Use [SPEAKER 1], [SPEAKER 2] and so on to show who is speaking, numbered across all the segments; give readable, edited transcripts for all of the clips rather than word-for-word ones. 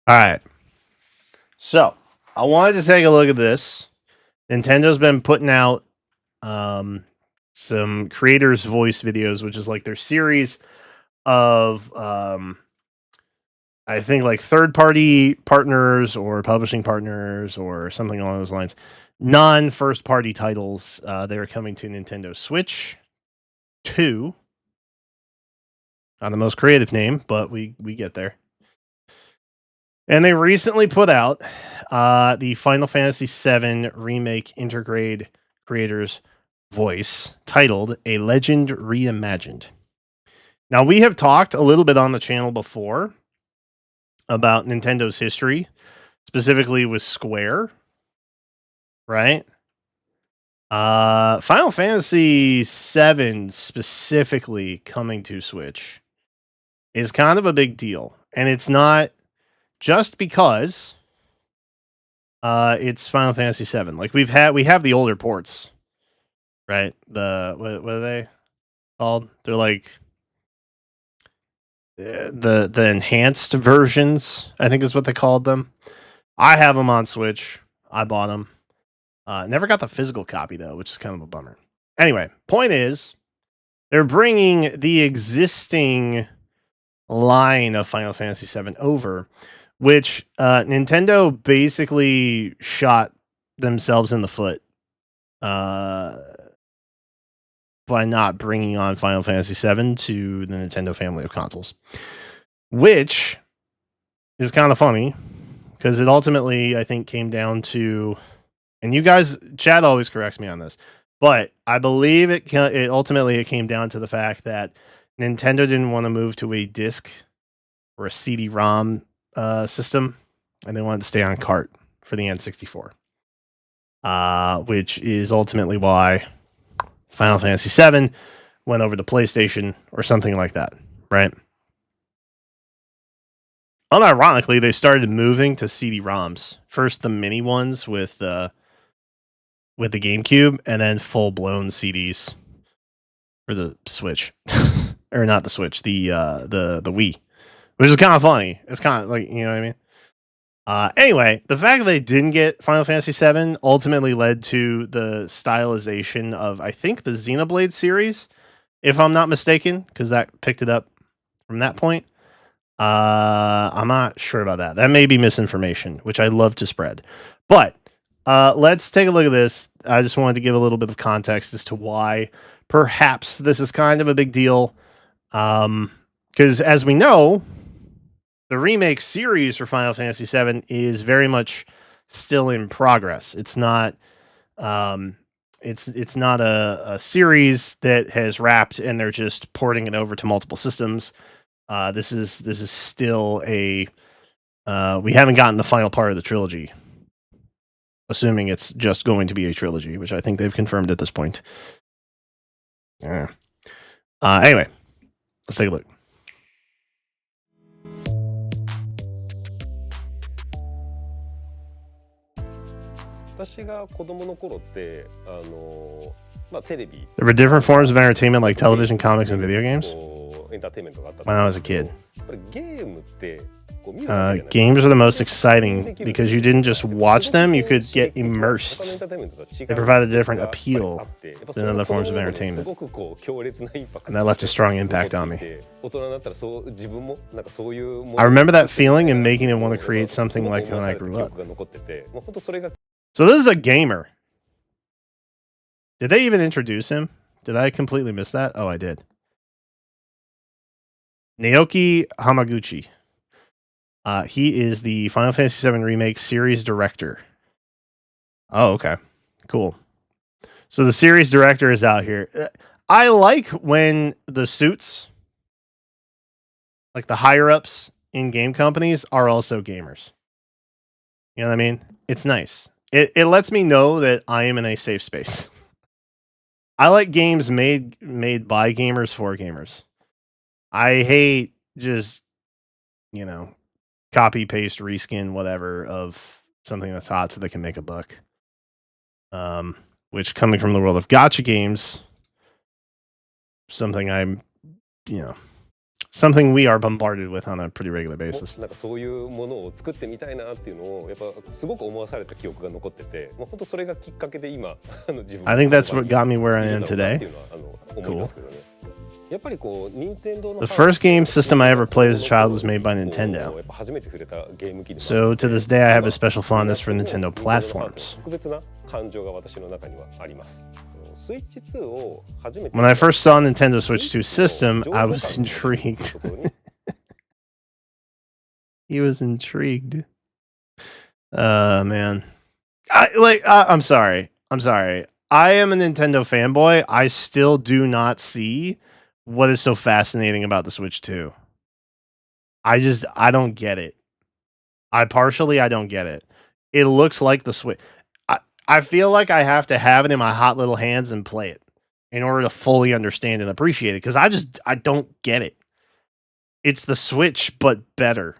[SPEAKER 1] All right. So I wanted to take a look at this. Nintendo's been putting out some creators' voice videos, which is like their series of I think like third-party partners or publishing partners or something along those lines. Non-first-party titles. They are coming to Nintendo Switch 2. Not the most creative name, but we get there. And they recently put out the Final Fantasy VII Remake Intergrade Creators Voice titled A Legend Reimagined. Now, we have talked a little bit on the channel before about Nintendo's history, specifically with Square, right? Final Fantasy VII specifically coming to Switch is kind of a big deal. And it's not just because it's Final Fantasy VII. Like we have the older ports, right? What are they called? They're like the enhanced versions, I think is what they called them. I have them on Switch. I bought them. Never got the physical copy though, which is kind of a bummer. Anyway, point is, they're bringing the existing line of Final Fantasy VII over, which Nintendo basically shot themselves in the foot by not bringing on Final Fantasy VII to the Nintendo family of consoles, which is kind of funny because it ultimately, I think, came down to, and you guys, Chad always corrects me on this, but I believe it ultimately came down to the fact that Nintendo didn't want to move to a disc or a CD-ROM system, and they wanted to stay on cart for the N64, which is ultimately why Final Fantasy VII went over to PlayStation or something like that, right? Unironically, they started moving to CD-ROMs. First, the mini ones with the GameCube, and then full-blown CDs for the Switch, or not the Switch, the Wii, which is kind of funny. It's kind of like, you know what I mean? Anyway, the fact that they didn't get Final Fantasy VII ultimately led to the stylization of, I think, the Xenoblade series, if I'm not mistaken, because that picked it up from that point. I'm not sure about that. That may be misinformation, which I love to spread. But let's take a look at this. I just wanted to give a little bit of context as to why perhaps this is kind of a big deal. Because as we know, the remake series for Final Fantasy VII is very much still in progress. It's not it's not a series that has wrapped and they're just porting it over to multiple systems. This is still a we haven't gotten the final part of the trilogy, assuming it's just going to be a trilogy, which I think they've confirmed at this point. Anyway, let's take a look.
[SPEAKER 2] 私が子供の頃ってテレビ
[SPEAKER 1] There were different forms of entertainment like television, comics, and video games
[SPEAKER 2] エンターテインメントがあった
[SPEAKER 1] when I was a kid.
[SPEAKER 2] これゲームってこう見る
[SPEAKER 1] Games are the most exciting because you didn't just watch them, you could get immersed. They provide a different appeal than other forms of entertainment. And that left a strong impact on me. I remember that feeling and making it want to create something like when I grew up. So this is a gamer. Did they even introduce him? Did I completely miss that? Oh, I did. Naoki Hamaguchi. He is the Final Fantasy VII Remake series director. Oh, okay. Cool. So the series director is out here. I like when the suits, like the higher-ups in game companies, are also gamers. You know what I mean? It's nice. It lets me know that I am in a safe space. I like games made by gamers for gamers. I hate just, copy, paste, reskin, whatever of something that's hot so they can make a buck. Which, coming from the world of gacha games, something I'm, something we are bombarded with on a pretty regular basis.
[SPEAKER 2] なんかそういうものを作ってみたいなっていうのをやっぱすごく思わされた記憶が残ってて、もう本当それがきっかけで今自分
[SPEAKER 1] I think that's what got me where I am
[SPEAKER 2] って
[SPEAKER 1] today.
[SPEAKER 2] いうのは思いますけどね。やっぱりこう任天堂の
[SPEAKER 1] The first game system I ever played as a child was made by Nintendo.
[SPEAKER 2] やっぱ初めて触れたゲーム機でも
[SPEAKER 1] So to this day, I have a special fondness for Nintendo platforms.
[SPEAKER 2] 特別な感情が私の中にはあります。スイッチ2を初めて
[SPEAKER 1] When I first saw Nintendo Switch 2 system, I was intrigued. He was intrigued. Man. I'm sorry. I am a Nintendo fanboy. I still do not see what is so fascinating about the Switch 2. I don't get it. I don't get it. It looks like the Switch. I feel like I have to have it in my hot little hands and play it in order to fully understand and appreciate it, because I don't get it. It's the Switch, but better.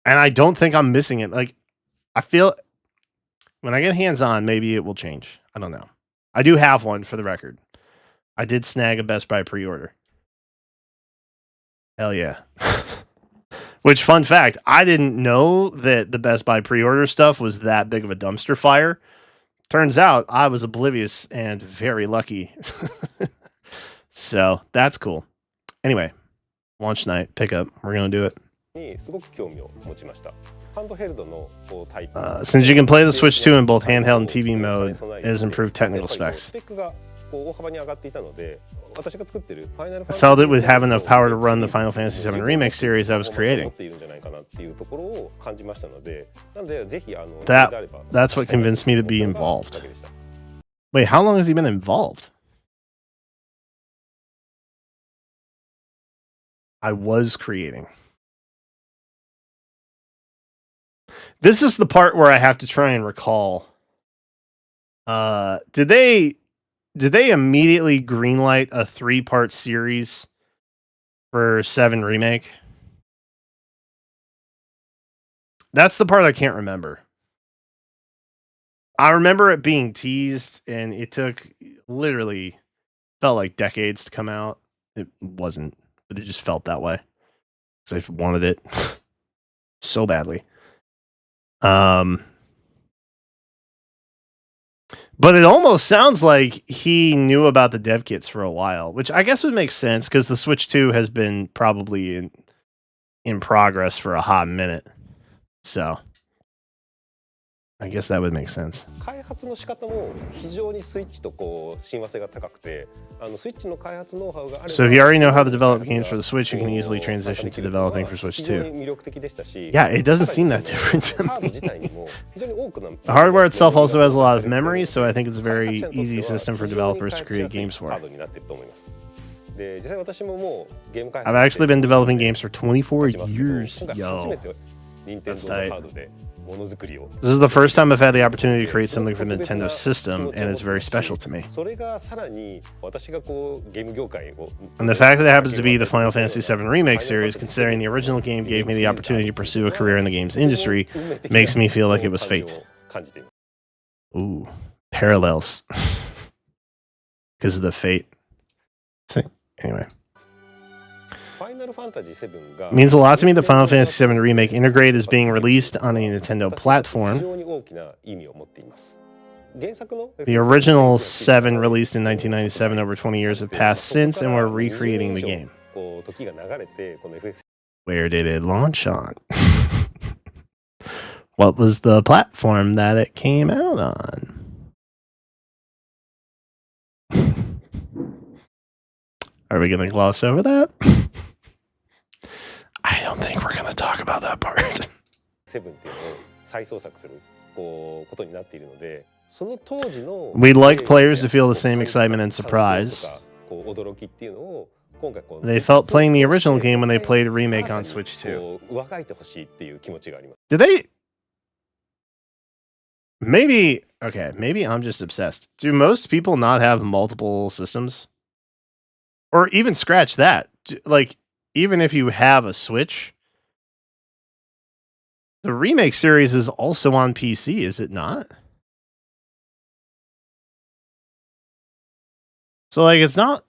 [SPEAKER 1] And I don't think I'm missing it. Like, I feel when I get hands on, maybe it will change. I don't know. I do have one, for the record. I did snag a Best Buy pre-order. Hell yeah. Which, fun fact, I didn't know that the Best Buy pre-order stuff was that big of a dumpster fire. Turns out I was oblivious and very lucky. So that's cool. Anyway, launch night, pickup. We're going to do it.
[SPEAKER 2] にすごく興味を持ちました。ハンドヘルドのタイプ。
[SPEAKER 1] Since you can play the Switch 2 in both handheld and TV mode, it has improved technical specs.
[SPEAKER 2] スペックが大幅に上がっていたので、私が作ってる Final
[SPEAKER 1] I felt it would have enough power to run the Final Fantasy VII Remake series I was
[SPEAKER 2] 持
[SPEAKER 1] creating.
[SPEAKER 2] っているんじゃないかなっていうところを感じましたので、なのでぜひ
[SPEAKER 1] That's what convinced me to be involved. Wait, how long has he been involved? I was creating. This is the part where I have to try and recall. Did they immediately greenlight a 3-part series for 7 Remake? That's the part I can't remember. I remember it being teased, and it took literally felt like decades to come out. It wasn't, but it just felt that way because I wanted it so badly. But it almost sounds like he knew about the dev kits for a while, which I guess would make sense because the Switch 2 has been probably in progress for a hot minute. So I guess that would make sense.
[SPEAKER 2] 開発の仕方も非常にスイッチとこう親和性が高くて、スイッチの開発ノウハウがあれば、
[SPEAKER 1] So if you already know how to develop games for the Switch, you can easily transition to developing for Switch 2.
[SPEAKER 2] 魅力的でしたし、
[SPEAKER 1] Yeah, it doesn't seem that different to
[SPEAKER 2] ハード
[SPEAKER 1] me.
[SPEAKER 2] 自体にも非常に多くな
[SPEAKER 1] The hardware itself also has a lot of memory, so I think it's a very easy system for developers to create games for.
[SPEAKER 2] ハードになっていると思います。で、実際私ももうゲーム開
[SPEAKER 1] I've
[SPEAKER 2] 発
[SPEAKER 1] actually been developing games for 24
[SPEAKER 2] 今回
[SPEAKER 1] years.
[SPEAKER 2] 初め
[SPEAKER 1] Yo.
[SPEAKER 2] て任天堂のハードでものづくりを
[SPEAKER 1] This is the first time I've had the opportunity to create something for the Nintendo system, and it's very special to me.
[SPEAKER 2] それがさらに私がこうゲーム業界を
[SPEAKER 1] And the fact that it happens to be the Final Fantasy VII Remake series, considering the original game gave me the opportunity to pursue a career in the games industry, makes me feel like it was fate.
[SPEAKER 2] 感じています
[SPEAKER 1] Ooh, parallels. Because of the fate. Anyway.
[SPEAKER 2] ファイナルファンタジー7が
[SPEAKER 1] It means a lot to me that Final Fantasy VII Remake Integrate is being released on a Nintendo
[SPEAKER 2] 非
[SPEAKER 1] platform.
[SPEAKER 2] 常に大きな意味を持っています。原作の
[SPEAKER 1] The original 7 released in 1997, over 20 years have passed since, and we're recreating the game.
[SPEAKER 2] こう時が流れてこの FF
[SPEAKER 1] Where did it launch on? What was the platform that it came out on? Are we going to gloss over that? I don't think we're going to talk about that part.
[SPEAKER 2] 7っていうのを再創作するこうことになっているので、その当時の
[SPEAKER 1] We'd like players to feel the same excitement and surprise
[SPEAKER 2] こう驚きっていうのを今回こう
[SPEAKER 1] they felt playing the original game when they played a remake on Switch 2.
[SPEAKER 2] こう上書いてほしいっていう気持ちがあります。
[SPEAKER 1] Did they? Maybe, okay, maybe I'm just obsessed. Do most people not have multiple systems? Or even scratch that. Like, even if you have a Switch, the Remake series is also on PC, is it not? So, like, it's not...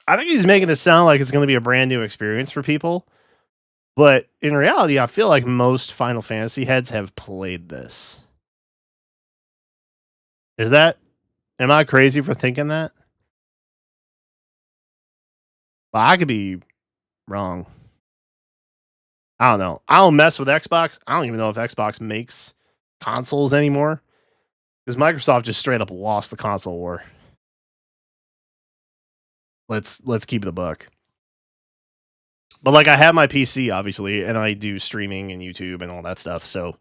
[SPEAKER 1] I think he's making it sound like it's going to be a brand new experience for people. But in reality, I feel like most Final Fantasy heads have played this. Am I crazy for thinking that? But I could be wrong. I don't know. I don't mess with Xbox. I don't even know if Xbox makes consoles anymore. Because Microsoft just straight up lost the console war. Let's keep it a buck. But like I have my PC obviously, and I do streaming and YouTube and all that stuff, so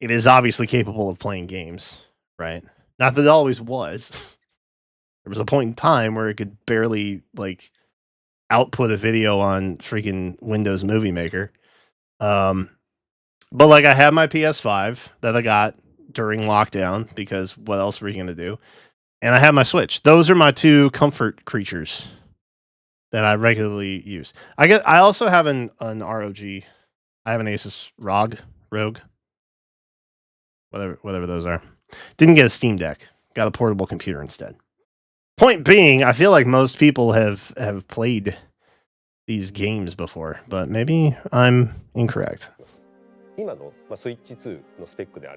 [SPEAKER 1] it is obviously capable of playing games, right? Not that it always was. There was a point in time where it could barely like output a video on freaking Windows Movie Maker. But like I have my PS5 that I got during lockdown because what else were you gonna do? And I have my Switch. Those are my two comfort creatures that I regularly use. I also have an ROG. I have an Asus Rogue, whatever those are. Didn't get a Steam Deck. Got a portable computer instead. Point being, I feel like most people have played these games before, but maybe I'm incorrect. With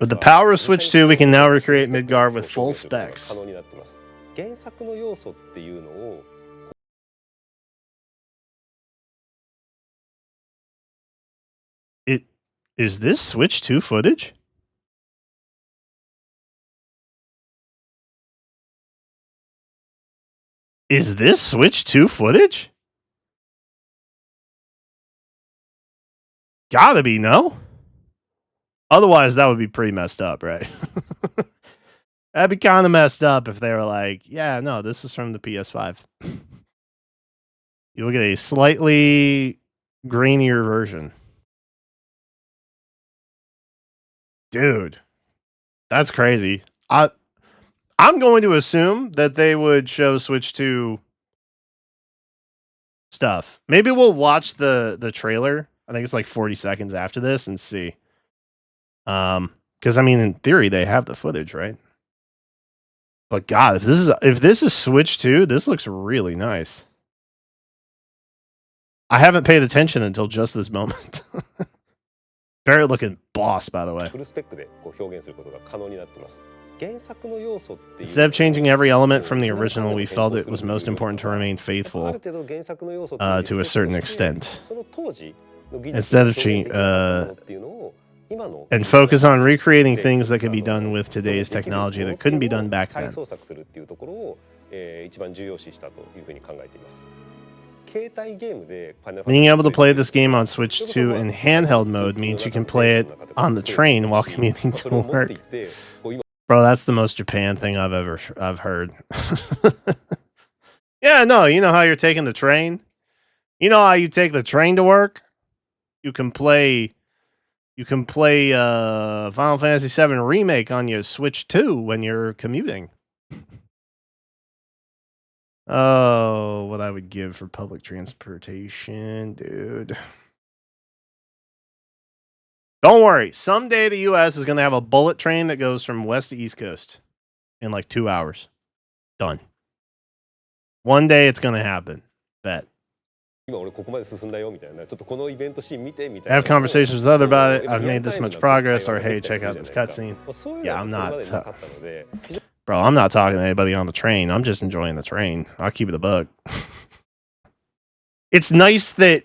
[SPEAKER 1] the power of Switch 2, we can now recreate Midgard with full specs. Is this Switch 2 footage? Is this Switch 2 footage? Gotta be, no? Otherwise, that would be pretty messed up, right? That'd be kind of messed up if they were like, yeah, no, this is from the PS5. You'll get a slightly grainier version. Dude, that's crazy. I'm going to assume that they would show Switch 2 stuff. Maybe we'll watch the trailer. I think it's like 40 seconds after this and see. Because I mean, in theory, they have the footage, right? But God, if this is Switch 2, this looks really nice. I haven't paid attention until just this moment. Very looking boss, by the way. Instead of changing every element from the original, we felt it was most important to remain faithful to a certain extent. Instead of and focus on recreating things that can be done with today's technology that couldn't be done back then. Being able to play this game on Switch 2 in handheld mode means you can play it on the train while commuting to work. Bro, that's the most Japan thing I've heard. Yeah, no, you know how you're taking the train? You know how you take the train to work? You can play Final Fantasy VII Remake on your Switch 2 when you're commuting. Oh, what I would give for public transportation, dude. Don't worry. Someday the US is going to have a bullet train that goes from west to east coast in like 2 hours. Done. One day it's going to happen. Bet. I have conversations with others about it. I've made this much progress, or hey, check out this cutscene. Yeah, I'm not. Bro, I'm not talking to anybody on the train. I'm just enjoying the train. I'll keep it a buck. It's nice that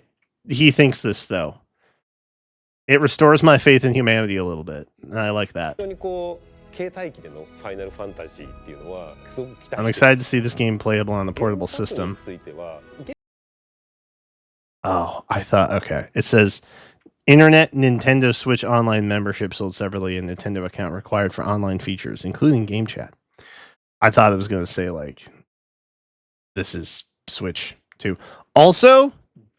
[SPEAKER 1] he thinks this, though. It restores my faith in humanity a little bit. And I like that. I'm excited to see this game playable on the portable system. Oh, I thought, okay. It says, Internet Nintendo Switch Online membership sold separately, and Nintendo account required for online features, including game chat. I thought it was going to say, like, this is Switch 2. Also,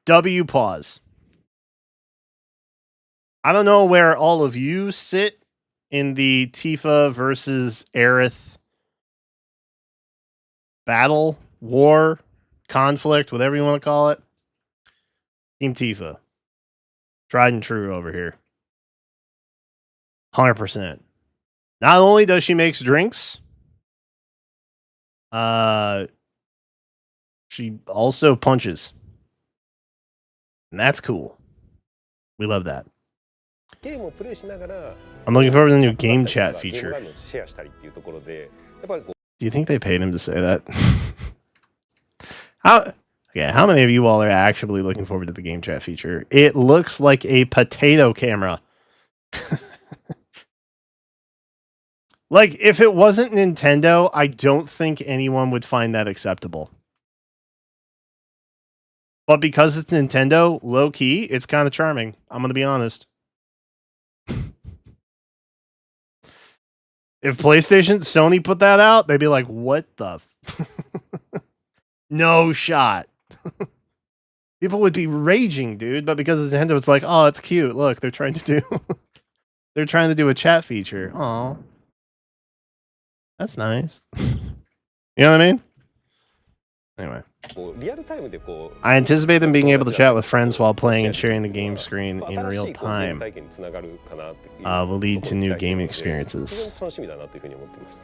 [SPEAKER 1] W pause. I don't know where all of you sit in the Tifa versus Aerith battle, war, conflict, whatever you want to call it. Team Tifa. Tried and true over here. 100%. Not only does she make drinks, She also punches. And that's cool. We love that.
[SPEAKER 2] ゲームをプレイしながら
[SPEAKER 1] I'm looking forward to the new
[SPEAKER 2] チャッ
[SPEAKER 1] game
[SPEAKER 2] トだ
[SPEAKER 1] chat
[SPEAKER 2] ったりとかゲーム
[SPEAKER 1] feature.
[SPEAKER 2] 画面をシェアしたりっていうところでやっぱりこう
[SPEAKER 1] Do you think they paid him to say that? How many of you all are actually looking forward to the game chat feature? It looks like a potato camera. Like, if it wasn't Nintendo, I don't think anyone would find that acceptable. But because it's Nintendo, low key, it's kind of charming. I'm going to be honest. If PlayStation, Sony put that out, they'd be like, what the? No shot. People would be raging, dude. But because it's Nintendo, it's like, oh, it's cute. Look, they're trying to do a chat feature. Oh, that's nice. You know what I mean? Anyway.
[SPEAKER 2] こうリアルタイムでこう
[SPEAKER 1] I anticipate them being able to chat with friends while playing and sharing the game screen in
[SPEAKER 2] 新し
[SPEAKER 1] real
[SPEAKER 2] いこうゲーム
[SPEAKER 1] time.
[SPEAKER 2] 体験につながるかなっていう
[SPEAKER 1] Will lead to new
[SPEAKER 2] ところに期
[SPEAKER 1] gaming
[SPEAKER 2] 待しているので
[SPEAKER 1] experiences.
[SPEAKER 2] 非常に楽しみだなというふうに思っています。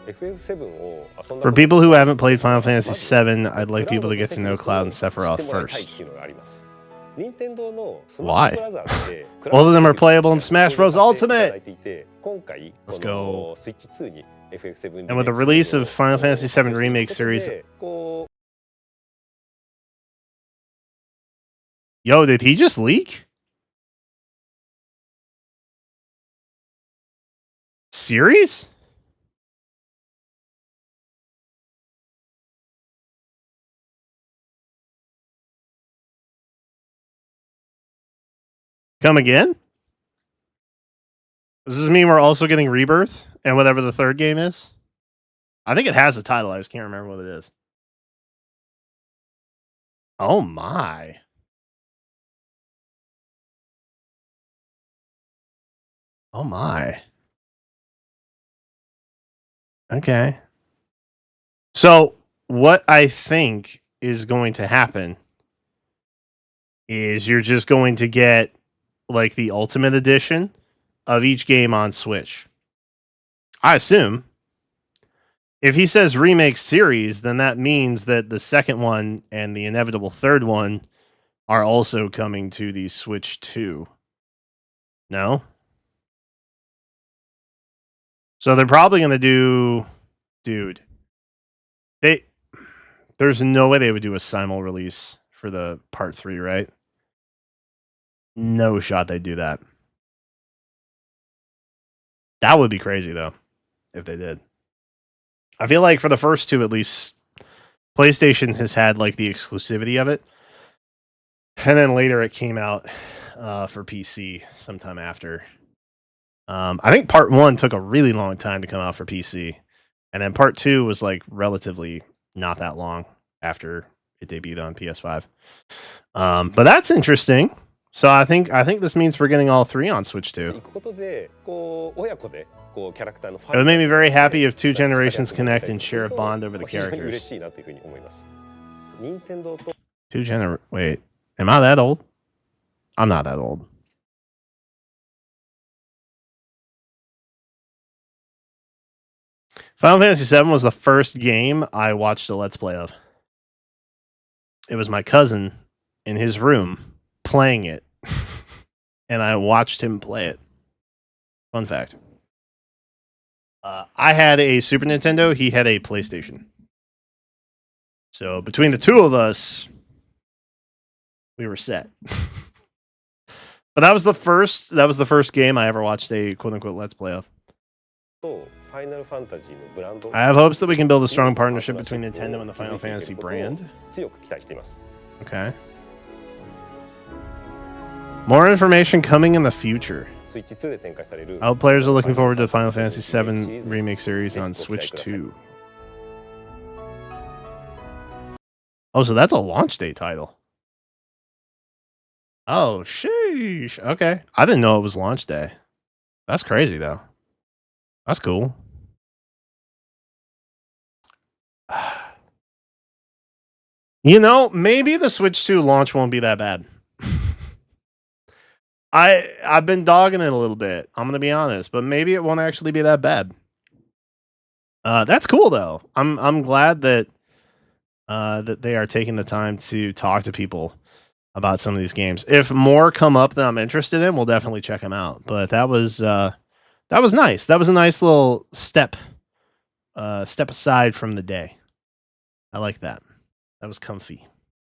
[SPEAKER 2] FF7 を遊んだ
[SPEAKER 1] For
[SPEAKER 2] こと
[SPEAKER 1] people who haven't played
[SPEAKER 2] ま
[SPEAKER 1] Final
[SPEAKER 2] ず
[SPEAKER 1] Fantasy VII, I'd
[SPEAKER 2] ク
[SPEAKER 1] like
[SPEAKER 2] ラウド
[SPEAKER 1] people to
[SPEAKER 2] と
[SPEAKER 1] get
[SPEAKER 2] セ
[SPEAKER 1] to
[SPEAKER 2] フ
[SPEAKER 1] know
[SPEAKER 2] ィスを
[SPEAKER 1] Cloud and
[SPEAKER 2] 知
[SPEAKER 1] Sephiroth
[SPEAKER 2] ってもらいたいっ
[SPEAKER 1] first.
[SPEAKER 2] ていうのがあります。任天堂のス
[SPEAKER 1] Why?
[SPEAKER 2] マッシュブラザーズで
[SPEAKER 1] All of them are playable in Smash Bros. Ultimate.
[SPEAKER 2] 今回
[SPEAKER 1] Let's
[SPEAKER 2] この
[SPEAKER 1] go.
[SPEAKER 2] スイッチ2に FF7
[SPEAKER 1] And with the release of Final Fantasy VII Remake series,
[SPEAKER 2] こう
[SPEAKER 1] yo, did he just leak? Series? Come again? Does this mean we're also getting Rebirth and whatever the third game is? I think it has a title. I just can't remember what it is. Oh my. Oh my. Okay. So, what I think is going to happen is you're just going to get like the Ultimate Edition of each game on Switch. I assume. If he says remake series, then that means that the second one and the inevitable third one are also coming to the Switch 2. No? So they're probably going to do... Dude. There's no way they would do a simul release for the part 3, right? No shot they'd do that. That would be crazy, though, if they did. I feel like for the first two, at least, PlayStation has had like the exclusivity of it, and then later it came out for PC sometime after. I think part 1 took a really long time to come out for PC, and then part 2 was like relatively not that long after it debuted on PS5. But that's interesting. So I think this means we're getting all 3 on Switch 2.
[SPEAKER 2] 行くことでこう親子でこうキャラクターのファ
[SPEAKER 1] It would
[SPEAKER 2] ン
[SPEAKER 1] make me very happy if 2 generations connect and share a bond over the
[SPEAKER 2] 非常に
[SPEAKER 1] characters.
[SPEAKER 2] 嬉しいなというふうに思います。任天堂と
[SPEAKER 1] Wait, am I that old? I'm not that old. Final Fantasy VII was the first game I watched a Let's Play of. It was my cousin in his room playing it, and I watched him play it. Fun fact. I had a Super Nintendo, he had a PlayStation. So between the two of us, we were set. But that was the first game I ever watched a quote unquote Let's Play of.
[SPEAKER 2] とファイナルファンタジーのブランド
[SPEAKER 1] I have hopes that we can build a strong partnership between Nintendo and the Final Fantasy brand.
[SPEAKER 2] 強く期待しています。
[SPEAKER 1] Okay. More information coming in the future.
[SPEAKER 2] スイッチ2で展開される
[SPEAKER 1] I hope players are looking forward to the Final Fantasy VII Remake series on Switch 2. Oh, so that's a launch day title. Oh, sheesh. Okay. I didn't know it was launch day. That's crazy, though. That's cool. You know, maybe the Switch 2 launch won't be that bad. I've been dogging it a little bit. I'm gonna be honest, but maybe it won't actually be that bad. That's cool though. I'm glad that that they are taking the time to talk to people about some of these games. If more come up that I'm interested in, we'll definitely check them out. But that was nice. That was a nice little step aside from the day. I like that. That was comfy.